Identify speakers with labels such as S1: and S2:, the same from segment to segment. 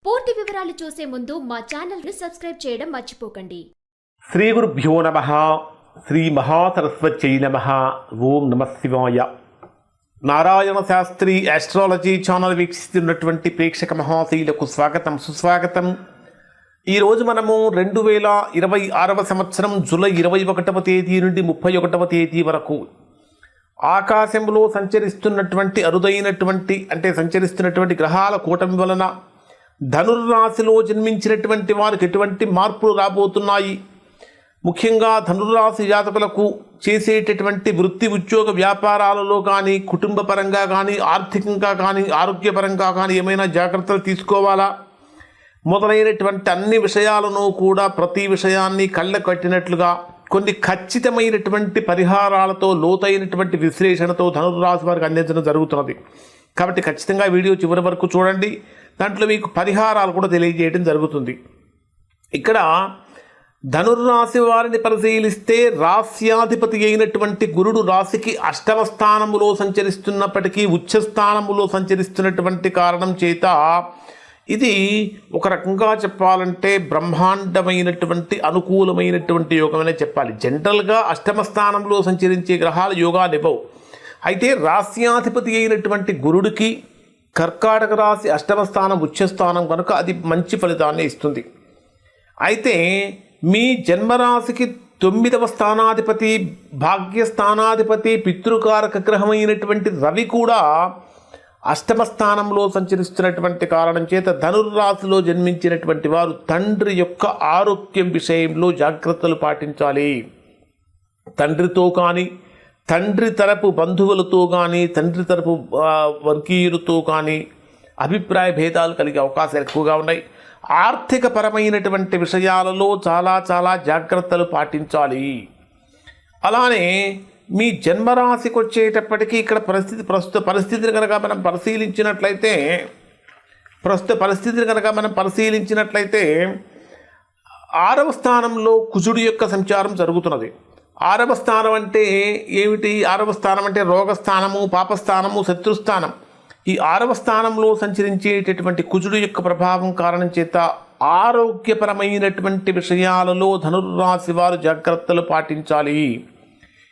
S1: పూర్తి వివరాలు చూసే ముందు మా ఛానల్ ని సబ్స్క్రైబ్ చేయడం మర్చిపోకండి.
S2: శ్రీ గురుభ్యో నమః. శ్రీ మహాసరస్వత్యై నమః. ఓం నమః శివాయ. నారాయణ శాస్త్రి ఆస్ట్రాలజీ ఛానల్ వీక్షిస్తున్నటువంటి ప్రేక్షక మహాశీలకు స్వాగతం, సుస్వాగతం. ఈరోజు మనము 2026వ సంవత్సరం జూలై 21వ తేదీ నుండి 31వ తేదీ వరకు ఆకాశంలో సంచరిస్తున్నటువంటి సంచరిస్తున్నటువంటి గ్రహాల కూటమి వలన ధనుర్రాశిలో జన్మించినటువంటి వారికి ఎటువంటి మార్పులు రాబోతున్నాయి, ముఖ్యంగా ధనుర్రాశి జాతకులకు చేసేటటువంటి వృత్తి ఉద్యోగ వ్యాపారాలలో కానీ, కుటుంబ పరంగా కానీ, ఆర్థికంగా కానీ, ఆరోగ్యపరంగా కానీ ఏమైనా జాగ్రత్తలు తీసుకోవాలా, మొదలైనటువంటి అన్ని విషయాలను కూడా ప్రతి విషయాన్ని కళ్ళ కట్టినట్లుగా కొన్ని ఖచ్చితమైనటువంటి పరిహారాలతో లోతైనటువంటి విశ్లేషణతో ధనుర్రాశి వారికి అందించడం జరుగుతున్నది. కాబట్టి ఖచ్చితంగా వీడియో చివరి వరకు చూడండి. దాంట్లో మీకు పరిహారాలు కూడా తెలియజేయడం జరుగుతుంది. ఇక్కడ ధనుర్రాశి వారిని పరిశీలిస్తే రాస్యాధిపతి అయినటువంటి గురుడు రాశికి 8వ స్థానములో సంచరిస్తున్నప్పటికీ ఉచ్చస్థానములో సంచరిస్తున్నటువంటి కారణం చేత ఇది ఒక రకంగా చెప్పాలంటే బ్రహ్మాండమైనటువంటి అనుకూలమైనటువంటి యోగమనే చెప్పాలి. జనరల్గా 8వ స్థానంలో సంచరించే గ్రహాలు యోగాలు ఇవ్వవు. అయితే రాస్యాధిపతి అయినటువంటి గురుడికి కర్కాటక రాశి 8వ స్థానం ఉచ్చస్థానం కనుక అది మంచి ఫలితాన్ని ఇస్తుంది. అయితే మీ జన్మరాశికి 9వ స్థానాధిపతి, భాగ్యస్థానాధిపతి, పితృకారక గ్రహమైనటువంటి రవి కూడా 8వ స్థానంలో సంచరిస్తున్నటువంటి కారణం చేత ధనుర్రాశిలో జన్మించినటువంటి వారు తండ్రి యొక్క ఆరోగ్యం విషయంలో జాగ్రత్తలు పాటించాలి. తండ్రితో కానీ, తండ్రి తరపు బంధువులతో కానీ, తండ్రి తరపు వర్గీయులతో కానీ అభిప్రాయ భేదాలు కలిగే అవకాశాలు ఎక్కువగా ఉన్నాయి. ఆర్థిక పరమైనటువంటి విషయాలలో చాలా జాగ్రత్తలు పాటించాలి. అలానే మీ జన్మరాశికి వచ్చేటప్పటికీ ఇక్కడ ప్రస్తుత పరిస్థితిని కనుక మనం పరిశీలించినట్లయితే 6వ స్థానంలో కుజుడి యొక్క సంచారం జరుగుతున్నది. 6వ స్థానం అంటే ఏమిటి? 6వ స్థానం అంటే రోగస్థానము, పాపస్థానము, శత్రుస్థానం. ఈ 6వ స్థానంలో సంచరించేటటువంటి కుజుడు యొక్క ప్రభావం కారణం చేత ఆరోగ్యపరమైనటువంటి విషయాలలో ధనుర్రాశి వారు జాగ్రత్తలు పాటించాలి.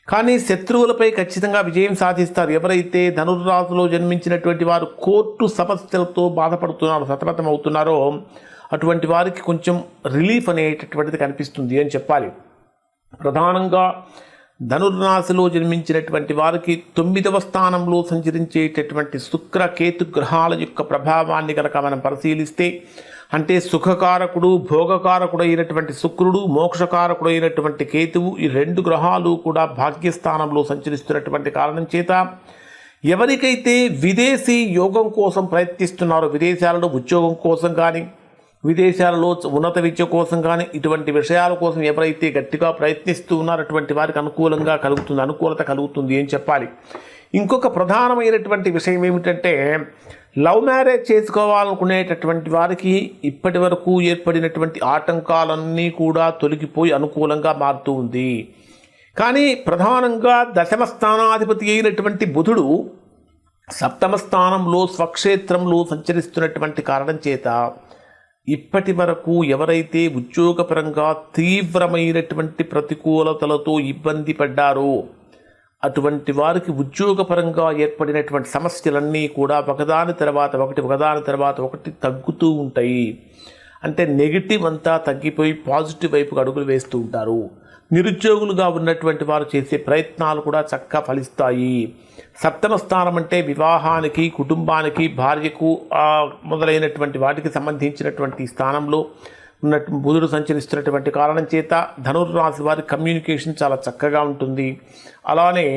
S2: కానీ శత్రువులపై ఖచ్చితంగా విజయం సాధిస్తారు. ఎవరైతే ధనుర్రాశిలో జన్మించినటువంటి వారు కోర్టు సమస్యలతో బాధపడుతున్నారో, సతమతమవుతున్నారో అటువంటి వారికి కొంచెం రిలీఫ్ అనేటటువంటిది కనిపిస్తుంది అని చెప్పాలి. ప్రధానంగా ధనుర్రాశిలో జన్మించినటువంటి వారికి 9వ స్థానంలో సంచరించేటటువంటి శుక్ర కేతు గ్రహాల యొక్క ప్రభావాన్ని కనుక మనం పరిశీలిస్తే, అంటే సుఖకారకుడు, భోగకారకుడు అయినటువంటి శుక్రుడు, మోక్షకారకుడు అయినటువంటి కేతువు, ఈ 2 గ్రహాలు కూడా భాగ్యస్థానంలో సంచరిస్తున్నటువంటి కారణం చేత ఎవరికైతే విదేశీ యోగం కోసం ప్రయత్నిస్తున్నారో, విదేశాలలో ఉద్యోగం కోసం కానీ, విదేశాలలో ఉన్నత విద్య కోసం కానీ, ఇటువంటి విషయాల కోసం ఎవరైతే గట్టిగా ప్రయత్నిస్తూ ఉన్నారో అటువంటి వారికి అనుకూలత కలుగుతుంది అని చెప్పాలి. ఇంకొక ప్రధానమైనటువంటి విషయం ఏమిటంటే, లవ్ మ్యారేజ్ చేసుకోవాలనుకునేటటువంటి వారికి ఇప్పటి వరకు ఏర్పడినటువంటి ఆటంకాలన్నీ కూడా తొలగిపోయి అనుకూలంగా మారుతూ ఉంది. కానీ ప్రధానంగా 10వ స్థానాధిపతి అయినటువంటి బుధుడు 7వ స్థానంలో స్వక్షేత్రంలో సంచరిస్తున్నటువంటి కారణం చేత ఇప్పటి వరకు ఎవరైతే ఉద్యోగపరంగా తీవ్రమైనటువంటి ప్రతికూలతలతో ఇబ్బంది పడ్డారో అటువంటి వారికి ఉద్యోగపరంగా ఏర్పడినటువంటి సమస్యలన్నీ కూడా ఒకదాని తర్వాత ఒకటి తగ్గుతూ ఉంటాయి. అంటే నెగిటివ్ అంతా తగ్గిపోయి పాజిటివ్ వైపుకు అడుగులు వేస్తూ ఉంటారు. నిరుద్యోగులుగా ఉన్నటువంటి వారు చేసే ప్రయత్నాలు కూడా చక్కగా ఫలిస్తాయి. 7వ స్థానం అంటే వివాహానికి, కుటుంబానికి, భార్యకు మొదలైనటువంటి వాటికి సంబంధించినటువంటి స్థానంలో బుధుడు సంచరిస్తున్నటువంటి కారణం చేత ధనుర్రాశి వారి కమ్యూనికేషన్ చాలా చక్కగా ఉంటుంది. అలానే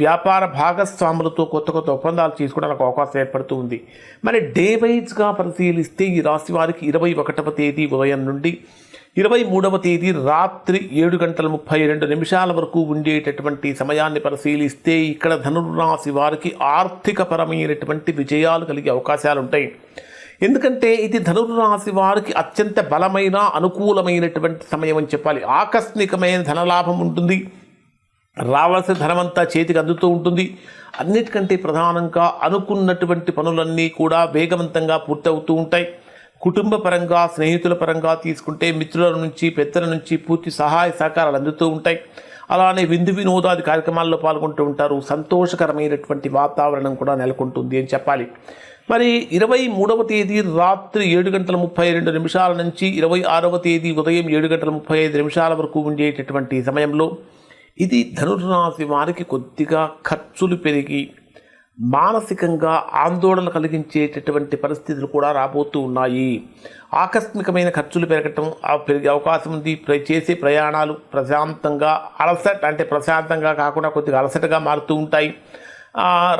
S2: వ్యాపార భాగస్వాములతో కొత్త ఒప్పందాలు చేసుకోవడానికి అవకాశం ఏర్పడుతూ ఉంది. మరి డే వైజ్గా పరిశీలిస్తే ఈ రాశి వారికి 21వ తేదీ ఉదయం నుండి 23వ తేదీ రాత్రి 7:32 వరకు ఉండేటటువంటి సమయాన్ని పరిశీలిస్తే ఇక్కడ ధనుర్రాశి వారికి ఆర్థికపరమైనటువంటి విజయాలు కలిగే అవకాశాలు ఉంటాయి. ఎందుకంటే ఇది ధనుర్రాశి వారికి అత్యంత బలమైన అనుకూలమైనటువంటి సమయం అని చెప్పాలి. ఆకస్మికమైన ధనలాభం ఉంటుంది, రావాల్సిన ధనమంతా చేతికి అందుతూ ఉంటుంది. అన్నిటికంటే ప్రధానంగా అనుకున్నటువంటి పనులన్నీ కూడా వేగవంతంగా పూర్తవుతూ ఉంటాయి. కుటుంబ పరంగా స్నేహితుల పరంగా తీసుకుంటే మిత్రుల నుంచి పెద్దల నుంచి పూర్తి సహాయ సహకారాలు అందుతూ ఉంటాయి. అలానే విందు వినోదాది కార్యక్రమాల్లో పాల్గొంటూ ఉంటారు. సంతోషకరమైనటువంటి వాతావరణం కూడా నెలకొంటుంది అని చెప్పాలి. మరి 23వ తేదీ రాత్రి 7:32 నుంచి 26వ తేదీ ఉదయం 7:35 వరకు ఉండేటటువంటి సమయంలో ఇది ధనుర్రాశి వారికి కొద్దిగా ఖర్చులు పెరిగి మానసికంగా ఆందోళన కలిగించేటటువంటి పరిస్థితులు కూడా రాబోతూ ఉన్నాయి. ఆకస్మికమైన ఖర్చులు పెరిగే అవకాశం ఉంది. చేసే ప్రయాణాలు ప్రశాంతంగా ప్రశాంతంగా కాకుండా కొద్దిగా అలసటగా మారుతూ ఉంటాయి.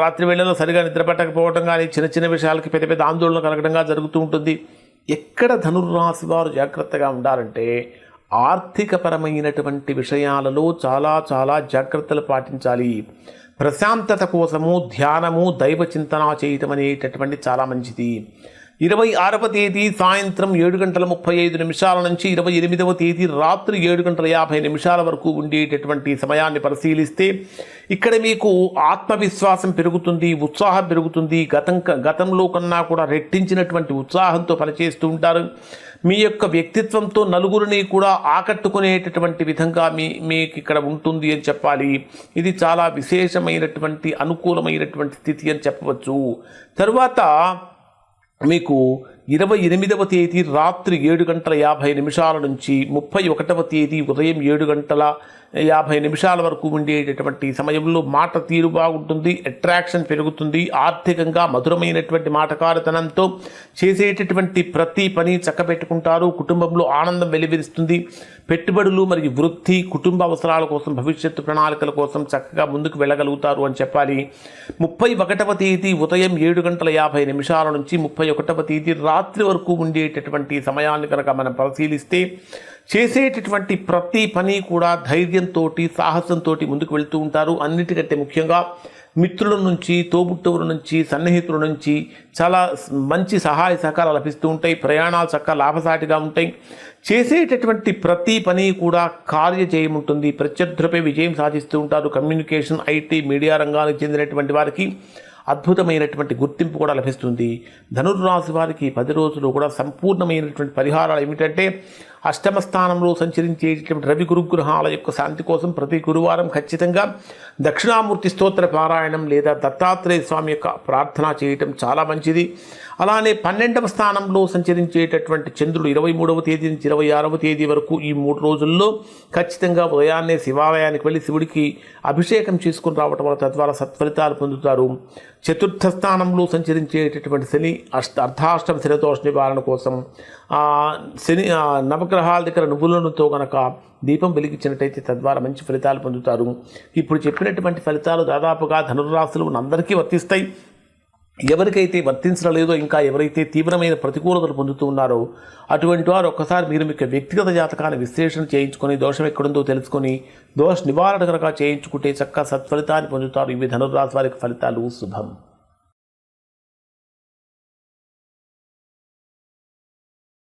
S2: రాత్రి వేళల్లో సరిగా నిద్రపట్టకపోవడం కానీ చిన్న చిన్న విషయాలకి పెద్ద పెద్ద ఆందోళన కలగడంగా జరుగుతూ ఉంటుంది. ఎక్కడ ధనుర్రాశి వారు జాగ్రత్తగా ఉండాలంటే ఆర్థికపరమైనటువంటి విషయాలలో చాలా చాలా జాగ్రత్తలు పాటించాలి. ప్రశాంతత కోసము ధ్యానము దైవ చింతన చేయటం అనేటటువంటి చాలా మంచిది. 26వ తేదీ సాయంత్రం 7:35 నుంచి 28వ తేదీ రాత్రి 7:50 వరకు ఉండేటటువంటి సమయాన్ని పరిశీలిస్తే ఇక్కడ మీకు ఆత్మవిశ్వాసం పెరుగుతుంది, ఉత్సాహం పెరుగుతుంది. గతంలో కన్నా కూడా రెట్టించినటువంటి ఉత్సాహంతో పనిచేస్తూ ఉంటారు. మీ యొక్క వ్యక్తిత్వంతో నలుగురిని కూడా ఆకట్టుకునేటటువంటి విధంగా మీకు ఇక్కడ ఉంటుంది అని చెప్పాలి. ఇది చాలా విశేషమైనటువంటి అనుకూలమైనటువంటి స్థితి అని చెప్పవచ్చు. తరువాత మీకు 28వ తేదీ రాత్రి 7:50 నుంచి 31వ తేదీ ఉదయం 7:50 వరకు ఉండేటటువంటి సమయంలో మాట తీరు బాగుంటుంది, అట్రాక్షన్ పెరుగుతుంది. ఆర్థికంగా మధురమైనటువంటి మాటకారితనంతో చేసేటటువంటి ప్రతి పని చక్కబెట్టుకుంటారు. కుటుంబంలో ఆనందం వెలువరిస్తుంది. పెట్టుబడులు మరియు వృద్ధి, కుటుంబ అవసరాల కోసం, భవిష్యత్తు ప్రణాళికల కోసం చక్కగా ముందుకు వెళ్ళగలుగుతారు అని చెప్పాలి. 31వ తేదీ ఉదయం 7:50 నుంచి 31వ తేదీ రాత్రి వరకు ఉండేటటువంటి సమయాన్ని కనుక మనం పరిశీలిస్తే చేసేటటువంటి ప్రతి పని కూడా ధైర్యంతో సాహసంతో ముందుకు వెళ్తూ ఉంటారు. అన్నిటికంటే ముఖ్యంగా మిత్రుల నుంచి, తోబుట్టువుల నుంచి, సన్నిహితుల నుంచి చాలా మంచి సహాయ సహకారాలు లభిస్తూ ఉంటాయి. ప్రయాణాలు చక్కగా లాభసాటిగా ఉంటాయి. చేసేటటువంటి ప్రతి పని కూడా కార్యజయం ఉంటుంది. ప్రత్యర్థులపై విజయం సాధిస్తూ ఉంటారు. కమ్యూనికేషన్, ఐటీ, మీడియా రంగానికి చెందినటువంటి వారికి అద్భుతమైనటువంటి గుర్తింపు కూడా లభిస్తుంది. ధనుర్రాశి వారికి 10 రోజులు కూడా సంపూర్ణమైనటువంటి పరిహారాలు ఏమిటంటే అష్టమ స్థానంలో సంచరించేటటువంటి రవి గురుగ్రహాల యొక్క శాంతి కోసం ప్రతి గురువారం ఖచ్చితంగా దక్షిణామూర్తి స్తోత్ర పారాయణం లేదా దత్తాత్రేయ స్వామి యొక్క ప్రార్థన చేయటం చాలా మంచిది. అలానే 12వ స్థానంలో సంచరించేటటువంటి చంద్రుడు 23వ తేదీ నుంచి 26వ తేదీ వరకు ఈ 3 రోజుల్లో ఖచ్చితంగా ఉదయాన్నే శివాలయానికి వెళ్ళి శివుడికి అభిషేకం చేసుకుని రావటం వల్ల తద్వారా సత్ఫలితాలు పొందుతారు. చతుర్థ స్థానంలో సంచరించేటటువంటి శని అర్ధాష్టమ శనిదోష నివారణ కోసం నవగ్రహాల దగ్గర నువ్వులతో కనుక దీపం వెలిగించినట్టయితే తద్వారా మంచి ఫలితాలు పొందుతారు. ఇప్పుడు చెప్పినటువంటి ఫలితాలు దాదాపుగా ధనుర్రాశులు అందరికీ వర్తిస్తాయి. ఎవరికైతే వర్తించడం లేదో, ఇంకా ఎవరైతే తీవ్రమైన ప్రతికూలతలు పొందుతూ ఉన్నారో అటువంటి వారు ఒక్కసారి మీరు మీకు వ్యక్తిగత జాతకాన్ని విశ్లేషణ చేయించుకొని దోషం ఎక్కడుందో తెలుసుకొని దోష నివారణ కనుక చేయించుకుంటే చక్కగా సత్ఫలితాన్ని పొందుతారు. ఇవి ధనుర్రాశి వారికి ఫలితాలు. శుభం.